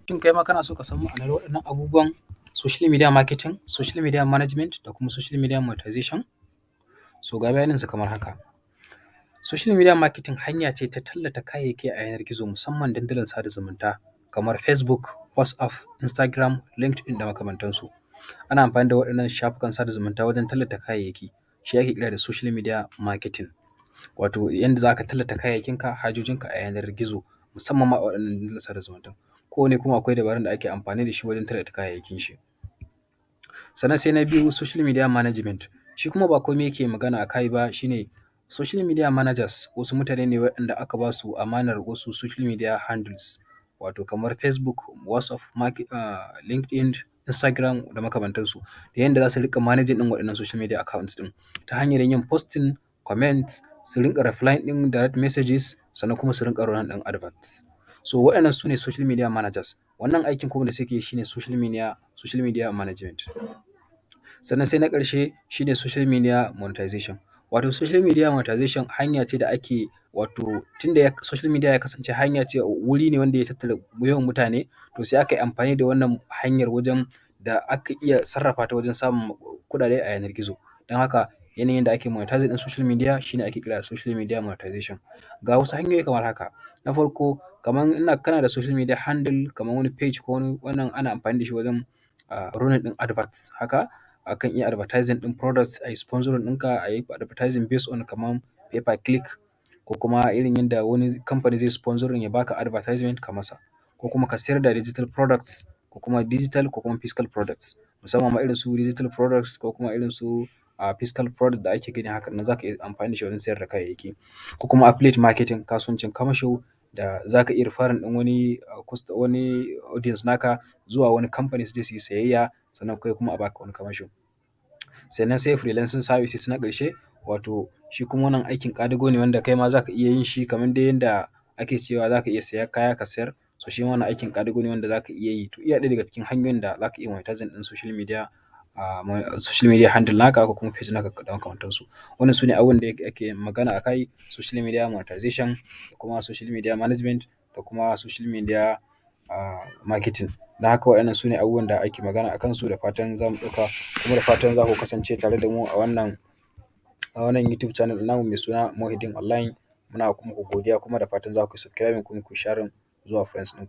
Shin kai ma kana so ka san ma'anar waɗannan abubuwan social media marketing, social media management da kuma social media monetization? So ga bayaninsa kamar haka. Social media marketing hanya ce ta tallata kayayyaki a yanar gizo musamman dandalin sada zumunta kamar Facebook, WhatsApp, Instagram, LinkedIn da makamantansu. Ana amfani da waɗannan shafukan sada zumunta wajen tallata kayayyaki. Shi ake kira da social media marketing. Wato yanda za ka tallata kayayyakinka, hajojinka a yanar gizo musamman ma a waɗannan dandalin sada zumunta. Kowanne kuma akwai dabarun da ake amfani da shi wajen tallata kayayyakin shi. Sannan sai na biyu social media management. Shi kuma ba komai yake magana a kai ba shine social media managers wasu mutane ne waɗanda aka ba su amanar wasu social media handles wato kamar Facebook, WhatsApp, LinkedIn, Instagram da makamantansu. Da yanda za su riƙa managing ɗin waɗannan social media accounts ɗin ta hanyar yin posting, comments, su rinƙa replying ɗin direct messages sannan kuma su rinƙa running ɗin adverts. So waɗannan su ne social media managers. Wannan aikin kuma da suke yi shi ne social media management. Sannan sai na ƙarshe shi ne social media monetization. Wato social media monetization hanya ce da ake wato tunda social media ya kasance hanya ce wuri ne wanda ya tattara yawan mutane to sai aka yi amfani da wannan hanyar wajen da aka iya sarrafa ta wajen samun kuɗaɗe a yanar gizo. Don haka yanayin da ake monetizing ɗin social media shi ne ake kira social media monetization. Ga wasu hanyoyi kamar haka. Na farko kamar kana da social media handle kamar wani page ko wani wannan ana amfani da shi wajen running ɗin adverts haka. Akan iya advertising ɗin products a yi sponsoring ɗinka a yi advertising based on kamar pay per click ko kuma irin yanda wani kamfani zai sponsoring ya baka advertisement ka masa ko kuma ka sayar da digital products ko kuma digital ko kuma physical products musamman ma irin su digital products ko kuma irin su physical product da ake gani haka nan za ka iya amfani da shi wajen sayar da kayayyaki ko kuma affiliate marketing kasuwancin kamasho da za ka iya referring ɗin wani audience naka zuwa wani kamfani su je su yi sayayya sannan kai kuma a baka wani kamasho. Sannan sai freelancing services na ƙarshe wato shi kuma wannan aikin ƙadago ne wanda kai ma za ka iya yin shi kamar dai yanda ake cewa za ka iya sayan kaya ka sayar. So shi ma wannan aikin ƙadago ne wanda za ka iya yi. To iya ɗaya daga cikin hanyoyin da za ka iya monetizing ɗin social media handle naka ko kuma page naka da makamantansu. Wannan su ne abubuwan da ake magana a kai social media monetization da kuma social media management da kuma social media marketing. Don haka waɗannan su ne abubuwan da ake magana a kansu da fatan za mu ɗauka kuma da fatan za ku kasance tare da mu a wannan YouTube channel namu mai suna Mohiddeen Online. Muna muku godiya kuma da fatan za ku subscribe kuma ku share zuwa friends ɗinku.